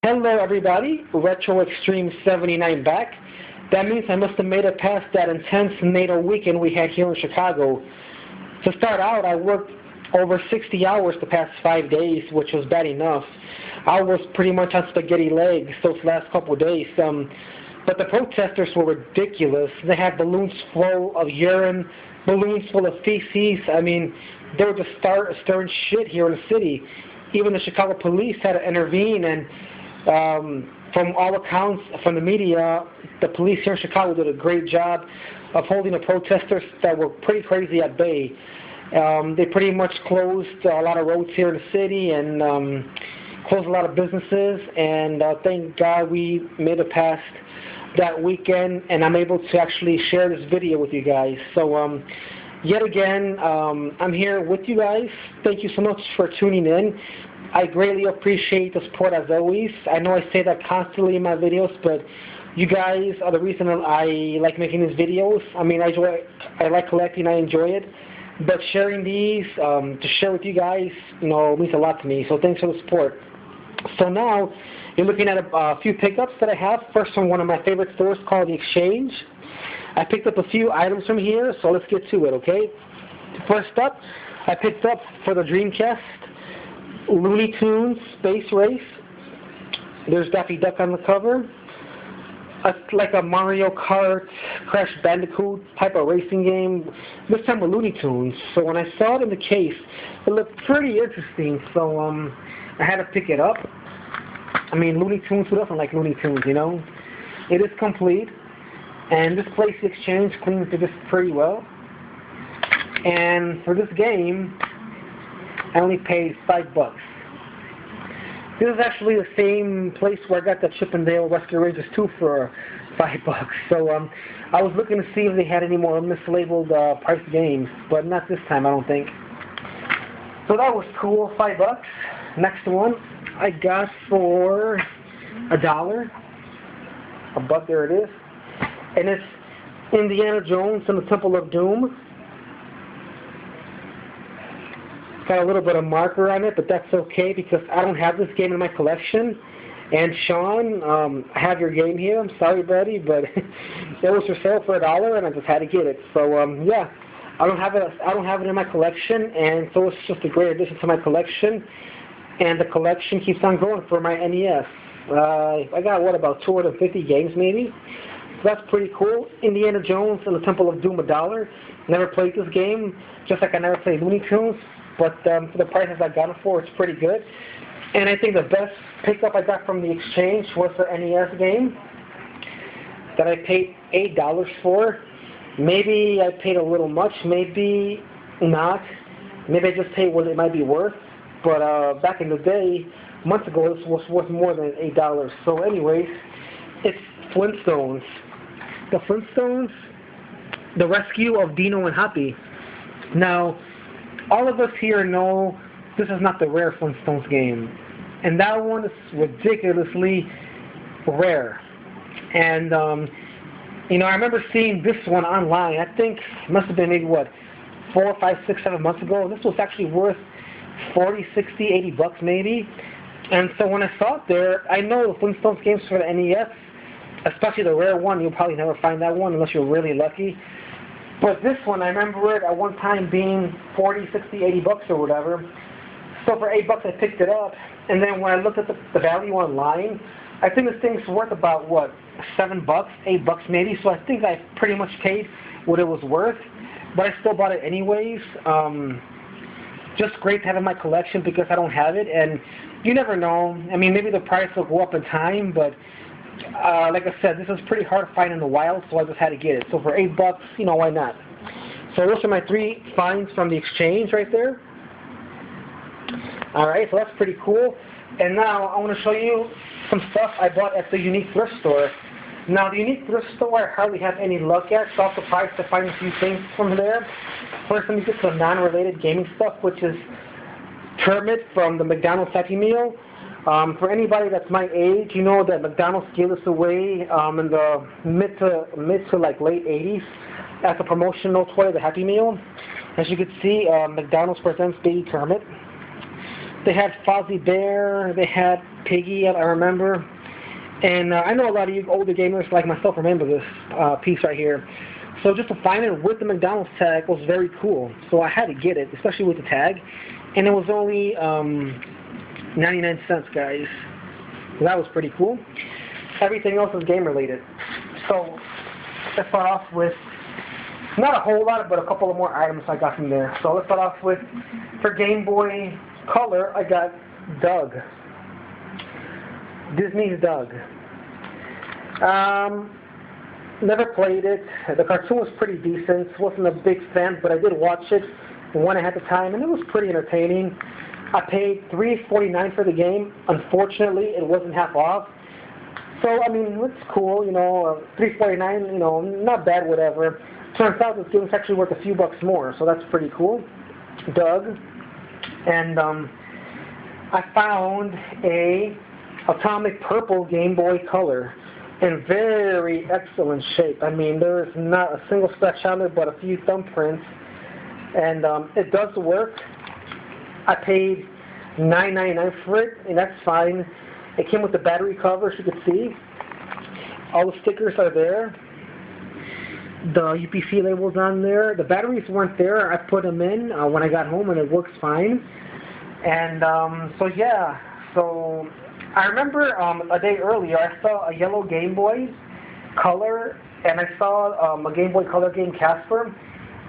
Hello everybody, Retro Extreme 79 back. That means I must have made it past that intense NATO weekend we had here in Chicago. To start out, I worked over 60 hours the past 5 days, which was bad enough. I was pretty much on spaghetti legs those last couple of days. But the protesters were ridiculous. They had balloons full of urine, balloons full of feces. I mean, they were just stirring shit here in the city. Even the Chicago police had to intervene, and from all accounts from the media, the police here in Chicago did a great job of holding the protesters that were pretty crazy at bay. They pretty much closed a lot of roads here in the city and closed a lot of businesses, and thank God we made it past that weekend, and I'm able to actually share this video with you guys. So yet again, I'm here with you guys. Thank you so much for tuning in. I greatly appreciate the support as always. I know I say that constantly in my videos, but you guys are the reason I like making these videos. I mean, I like collecting, I enjoy it. But sharing these, to share with you guys, means a lot to me. So thanks for the support. So now, you're looking at a few pickups that I have. First from one of my favorite stores called The Exchange. I picked up a few items from here, so let's get to it, okay? First up, I picked up for the Dreamcast, Looney Tunes Space Race. There's Daffy Duck on the cover. It's like a Mario Kart, Crash Bandicoot type of racing game, this time with Looney Tunes. So when I saw it in the case, it looked pretty interesting, so I had to pick it up. I mean, Looney Tunes, who doesn't like Looney Tunes, you know? It is complete, and this place, The Exchange, cleans it just pretty well. And for this game, I only paid $5. This is actually the same place where I got the Chip 'n Dale Rescue Rangers 2 for $5. So I was looking to see if they had any more mislabeled price games, but not this time, I don't think. So that was cool, $5. Next one I got for $1. But there it is. And it's Indiana Jones and the Temple of Doom. Got a little bit of marker on it, but that's okay because I don't have this game in my collection. And Sean, I have your game here. I'm sorry, buddy, but it was for sale for $1, and I just had to get it. So yeah, I don't have it in my collection, and so it's just a great addition to my collection. And the collection keeps on growing for my NES. I got about 250 games maybe. So that's pretty cool. Indiana Jones and the Temple of Doom, $1. Never played this game, just like I never played Looney Tunes. But for the prices I got it for, it's pretty good. And I think the best pickup I got from The Exchange was the NES game that I paid $8 for. Maybe I paid a little much, maybe not. Maybe I just paid what it might be worth. But back in the day, months ago, this was worth more than $8. So anyways, it's Flintstones. The Flintstones, The Rescue of Dino and Hoppy. Now, all of us here know this is not the rare Flintstones game. And that one is ridiculously rare. And, I remember seeing this one online. I think it must have been maybe, 4, 5, 6, 7 months ago. And this was actually worth 40, 60, 80 bucks maybe. And so when I saw it there, I know the Flintstones games for the NES, especially the rare one, you'll probably never find that one unless you're really lucky. But this one, I remember it at one time being 40, 60, 80 bucks or whatever. So for $8 I picked it up. And then when I looked at the value online, I think this thing's worth about, $7, $8 maybe. So I think I pretty much paid what it was worth. But I still bought it anyways. Just great to have in my collection because I don't have it. And you never know. I mean, maybe the price will go up in time, but like I said, this is pretty hard to find in the wild, so I just had to get it. So for $8, why not? So those are my 3 finds from The Exchange right there. Alright, so that's pretty cool. And now I want to show you some stuff I bought at the Unique Thrift Store. Now, the Unique Thrift Store I hardly have any luck at, so I'm surprised to find a few things from there. First, let me get some non-related gaming stuff, which is Kermit from the McDonald's Happy Meal. For anybody that's my age, you know that McDonald's gave us away in the mid to late 80s as a promotional toy, the Happy Meal. As you can see, McDonald's presents Baby Kermit. They had Fozzie Bear, they had Piggy, I remember. And I know a lot of you older gamers like myself remember this piece right here. So just to find it with the McDonald's tag was very cool. So I had to get it, especially with the tag. And it was only 99 cents, guys. So that was pretty cool. Everything else is game related. So let's start off with not a whole lot, but a couple of more items I got from there. So let's start off with, for Game Boy Color, I got Doug. Disney's Doug. Never played it. The cartoon was pretty decent. Wasn't a big fan, but I did watch it when I had the time, and it was pretty entertaining. I paid $3.49 for the game. Unfortunately, it wasn't half off. So, I mean, it's cool, you know, $3.49, you know, not bad, whatever. Turns out this game is actually worth a few bucks more, so that's pretty cool. Doug. And I found a Atomic Purple Game Boy Color in very excellent shape. I mean, there's not a single scratch on it, but a few thumbprints. And it does work. I paid $9.99 for it, and that's fine. It came with the battery cover, as you can see. All the stickers are there. The UPC label's on there. The batteries weren't there. I put them in when I got home, and it works fine. And so yeah, so I remember a day earlier I saw a yellow Game Boy Color, and I saw a Game Boy Color game Casper,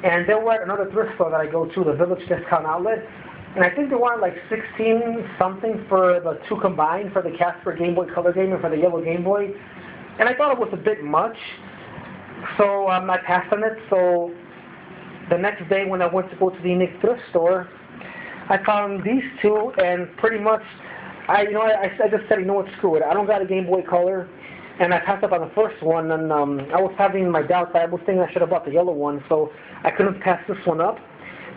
and they were at another thrift store that I go to, the Village Discount Outlet, and I think they wanted like 16 something for the two combined, for the Casper Game Boy Color game and for the yellow Game Boy, and I thought it was a bit much, so I passed on it. So the next day when I went to go to the Unique Thrift store, I found these two, and pretty much I just said, you know what, screw it. I don't got a Game Boy Color, and I passed up on the first one, and I was having my doubts. I was thinking I should have bought the yellow one, so I couldn't pass this one up.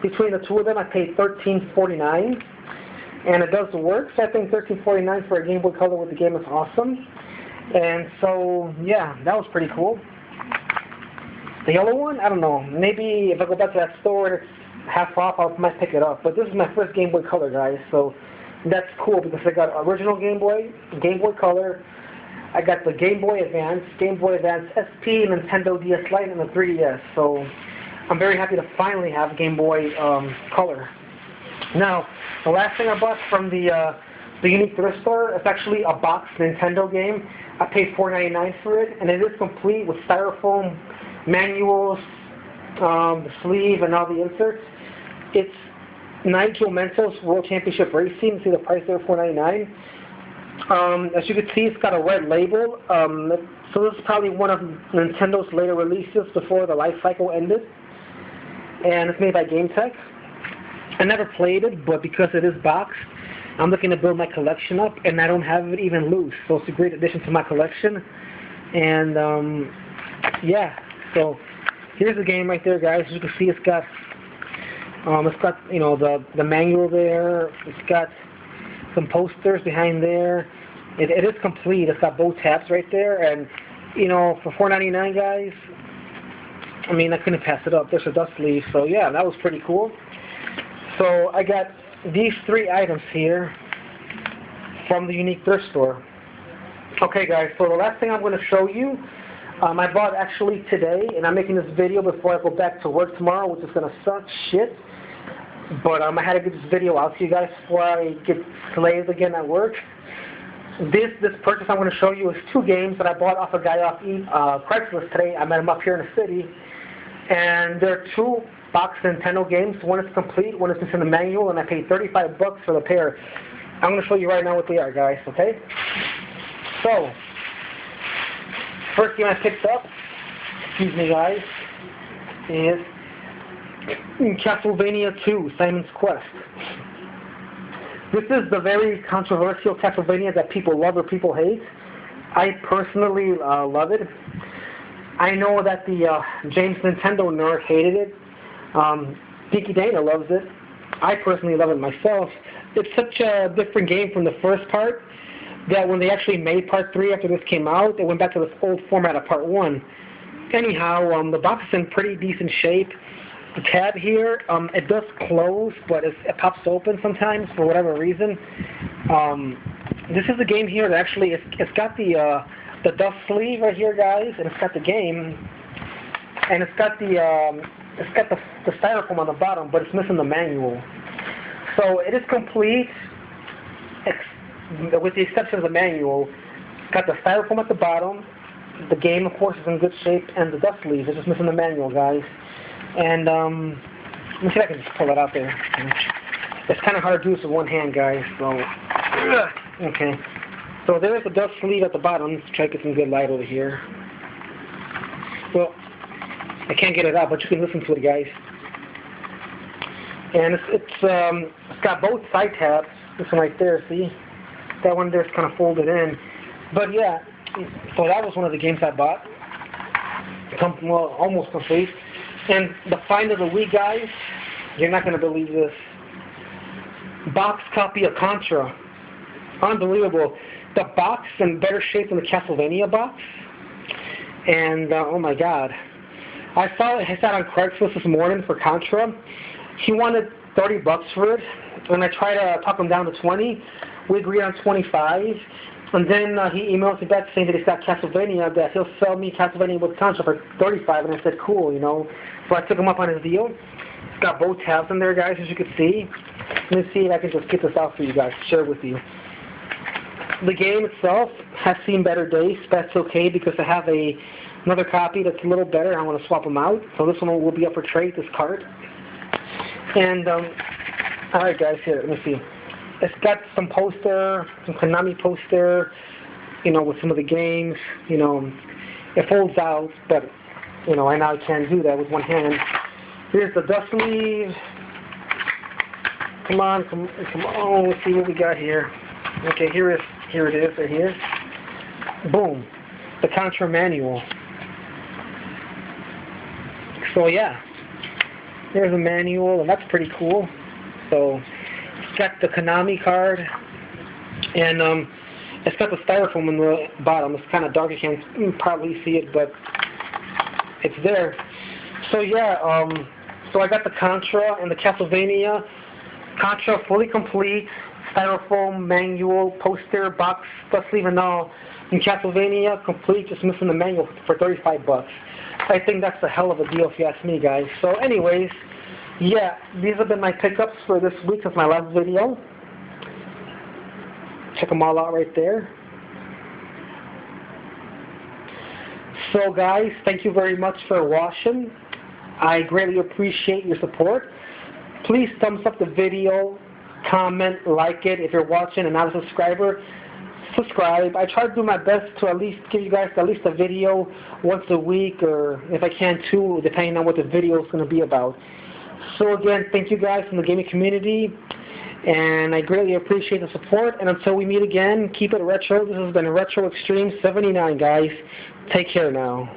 Between the two of them, I paid $13.49, and it does work. So I think $13.49 for a Game Boy Color with the game is awesome. And so, yeah, that was pretty cool. The yellow one, I don't know. Maybe if I go back to that store and it's half off, I might pick it up. But this is my first Game Boy Color, guys, so that's cool because I got original Game Boy Color, I got the Game Boy Advance SP, Nintendo DS Lite, and the 3DS. So I'm very happy to finally have Game Boy Color. Now, the last thing I bought from the Unique Thrift store is actually a boxed Nintendo game. I paid $4.99 for it, and it is complete with styrofoam manuals, the sleeve, and all the inserts. It's Nigel Mentos World Championship Racing. See the price there, $4.99. As you can see, it's got a red label. So this is probably one of Nintendo's later releases before the life cycle ended. And it's made by GameTech. I never played it, but because it is boxed, I'm looking to build my collection up, and I don't have it even loose. So it's a great addition to my collection. And yeah, so here's the game right there, guys. As you can see, it's got you know, the manual there. It's got some posters behind there. It is complete. It's got both tabs right there, and you know, for $4.99, guys, I mean, I couldn't pass it up. There's a dust sleeve, so yeah, that was pretty cool. So I got these three items here from the Unique Thrift store. Okay, guys, so the last thing I'm going to show you, I bought actually today, and I'm making this video before I go back to work tomorrow, which is going to suck shit. But I had to get this video out to you guys before I get slaved again at work. This purchase I'm going to show you is two games that I bought off a guy off Craigslist today. I met him up here in the city. And they're two boxed Nintendo games. One is complete, one is just in the manual, and I paid $35 for the pair. I'm going to show you right now what they are, guys, okay? So, first game I picked up, excuse me, guys, is Castlevania 2, Simon's Quest. This is the very controversial Castlevania that people love or people hate. I personally love it. I know that the James Nintendo nerd hated it. Geeky Dana loves it. I personally love it myself. It's such a different game from the first part that when they actually made Part 3 after this came out, they went back to this old format of Part 1. Anyhow, the box is in pretty decent shape. tab here, it does close, but it pops open sometimes for whatever reason. This is a game here that actually it's got the dust sleeve right here, guys, and it's got the game, and it's got the styrofoam on the bottom, but it's missing the manual. So it is complete, with the exception of the manual. It's got the styrofoam at the bottom. The game, of course, is in good shape, and the dust sleeve is just missing the manual, guys. And let me see if I can just pull it out there. It's kind of hard to do this with one hand, guys. So okay. So there's the dust sleeve at the bottom. Let's try to get some good light over here. Well, I can't get it out, but you can listen to it, guys. And it's got both side tabs. This one right there, see? That one there's kind of folded in. But yeah, so that was one of the games I bought. Well, almost complete. And the find of the week, guys, you're not going to believe this. Box copy of Contra. Unbelievable. The box in better shape than the Castlevania box. And, oh my God. I saw it. I sat on Craigslist this morning for Contra. He wanted $30 for it, and I tried to talk him down to 20. We agreed on 25. And then he emailed me back saying that he's got Castlevania, that he'll sell me Castlevania with Contra for 35, and I said, cool, you know. So I took him up on his deal. It's got both tabs in there, guys, as you can see. Let me see if I can just get this out for you guys, share with you. The game itself has seen better days, but that's okay because I have another copy that's a little better. I want to swap them out. So this one will be up for trade, this card. And, alright guys, here, let me see. It's got some poster, some Konami poster, you know, with some of the games. You know, it folds out, but, you know, I now can't do that with one hand. Here's the dust sleeve. Come on, come on, let's see what we got here. Okay, here it is, right here. Boom, the Contra manual. So yeah, there's a manual, and that's pretty cool. So it's got the Konami card, and it's got the styrofoam in the bottom. It's kind of dark, you can't probably see it, but it's there. So yeah, so I got the Contra and the Castlevania. Contra fully complete, styrofoam, manual, poster, box, dust sleeve and all. And Castlevania complete, just missing the manual for $35. I think that's a hell of a deal if you ask me, guys. So anyways, yeah, these have been my pickups for this week. That's my last video. Check them all out right there. So guys, thank you very much for watching. I greatly appreciate your support. Please thumbs up the video, comment, like it. If you're watching and not a subscriber, subscribe. I try to do my best to at least give you guys at least a video once a week, or if I can two, depending on what the video is going to be about. So again, thank you guys from the gaming community, and I greatly appreciate the support. And until we meet again, keep it retro. This has been Retro Extreme 79, guys. Take care now.